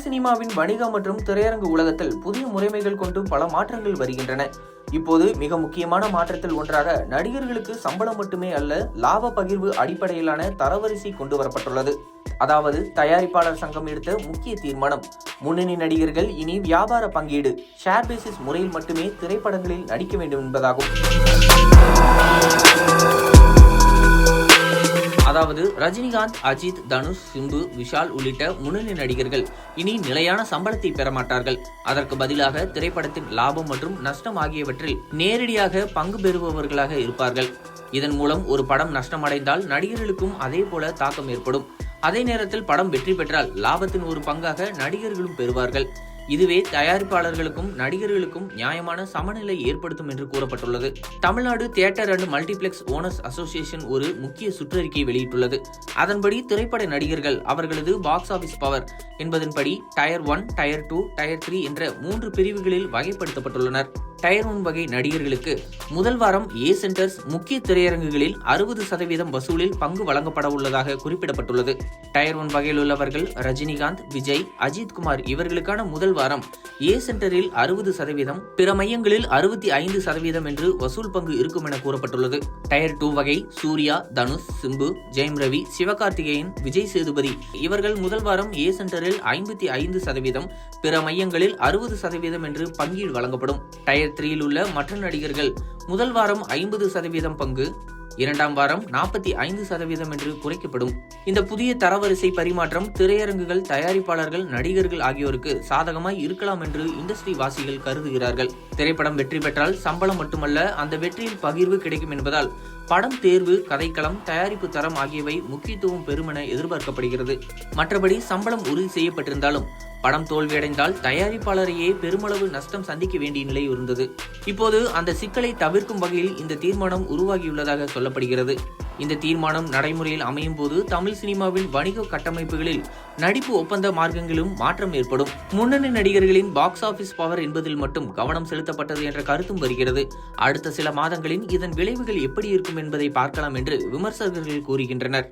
சினிமாவின் வணிக மற்றும் திரையரங்கு உலகத்தில் புதிய முறைமைகள் கொண்டு பல மாற்றங்கள் வருகின்றன. இப்போது மிக முக்கியமான மாற்றத்தில் ஒன்றாக நடிகர்களுக்கு சம்பளம் மட்டுமே அல்ல, லாப பகிர்வு அடிப்படையிலான தரவரிசை கொண்டு வரப்பட்டுள்ளது. அதாவது தயாரிப்பாளர் சங்கம் எடுத்த முக்கிய தீர்மானம், முன்னணி நடிகர்கள் இனி வியாபார பங்கீடு ஷேர் பேசிஸ் முறையில் மட்டுமே திரைப்படங்களில் நடிக்க வேண்டும் என்பதாகும். அதாவது ரஜினிகாந்த், அஜித், தனுஷ், சிம்பு, விஷால் உள்ளிட்ட முன்னணி நடிகர்கள் இனி நிலையான சம்பளத்தை பெற மாட்டார்கள். அதற்கு பதிலாக திரைப்படத்தின் லாபம் மற்றும் நஷ்டம் ஆகியவற்றில் நேரடியாக பங்கு பெறுபவர்களாக இருப்பார்கள். இதன் மூலம் ஒரு படம் நஷ்டமடைந்தால் நடிகர்களுக்கும் அதே போல தாக்கம் ஏற்படும். அதே நேரத்தில் படம் வெற்றி பெற்றால் லாபத்தின் ஒரு பங்காக நடிகர்களும் பெறுவார்கள். இதுவே தயாரிப்பாளர்களுக்கும் நடிகர்களுக்கும் நியாயமான சமநிலை ஏற்படுத்தும் என்று கூறப்பட்டுள்ளது. Tamil Nadu theatre and multiplex owners association ஒரு முக்கிய சுற்றறிக்கை வெளியிட்டுள்ளது. அதன்படி திரைப்பட நடிகர்கள் அவர்களது பாக்ஸ் ஆபீஸ் பவர் என்பதன்படி டயர் 1, டயர் 2, டயர் 3 என்ற 3 பிரிவுகளில் வகைப்படுத்தப்பட்டுள்ளனர். டயர் 1 வகை நடிகர்களுக்கு முதல் வாரம் ஏ சென்டர்ஸ் முக்கிய திரையரங்குகளில் 60% வசூலில் பங்கு வழங்கப்பட உள்ளதாக குறிப்பிடப்பட்டுள்ளது. டயர் 1 வகையில் உள்ளவர்கள் ரஜினிகாந்த், விஜய், அஜித் குமார் இவர்களுக்கான முதல் வாரம் ஏ சென்டரில் 60%, பிற மையங்களில் 65% என்று வசூல் பங்கு இருக்கும் என கூறப்பட்டுள்ளது. டயர் 2 வகை சூர்யா, தனுஷ், சிம்பு, ஜெயம் ரவி, சிவகார்த்திகேயன், விஜய் சேதுபதி இவர்கள் முதல் வாரம் ஏ சென்டரில் 55%, பிற மையங்களில் 60% என்று பங்கீடு வழங்கப்படும். டயர் 3 உள்ள மற்ற நடிகர்கள் முதல் வாரம் 50% பங்கு, இரண்டாம் வாரம் 45% என்று குறைக்கப்படும். இந்த புதிய தரவரிசை பரிமாற்றம் திரையரங்குகள், தயாரிப்பாளர்கள், நடிகர்கள் ஆகியோருக்கு சாதகமாய் இருக்கலாம் என்று இண்டஸ்ட்ரி வாசிகள் கருதுகிறார்கள். திரைப்படம் வெற்றி பெற்றால் சம்பளம் மட்டுமல்ல, அந்த வெற்றியில் பகிர்வு கிடைக்கும் என்பதால் படம் தேர்வு, கதைக்களம், தயாரிப்பு தரம் ஆகியவை முக்கியத்துவம் பெறும் என எதிர்பார்க்கப்படுகிறது. மற்றபடி சம்பளம் உறுதி செய்யப்பட்டிருந்தாலும் படம் தோல்வியடைந்தால் தயாரிப்பாளரையே பெருமளவு நஷ்டம் சந்திக்க வேண்டிய நிலை இருந்தது. இப்போது அந்த சிக்கலை தவிர்க்கும் வகையில் இந்த தீர்மானம் உருவாகியுள்ளதாக சொல்லப்படுகிறது. இந்த தீர்மானம் நடைமுறையில் அமையும் போது தமிழ் சினிமாவின் வணிக கட்டமைப்புகளில் நடிப்பு ஒப்பந்த மார்க்கங்களிலும் மாற்றம் ஏற்படும். முன்னணி நடிகர்களின் பாக்ஸ் ஆபீஸ் பவர் என்பதில் மட்டும் கவனம் செலுத்தப்பட்டது என்ற கருத்தும் வருகிறது. அடுத்த சில மாதங்களில் இதன் விளைவுகள் எப்படி இருக்கும் என்பதை பார்க்கலாம் என்று விமர்சகர்கள் கூறுகின்றனர்.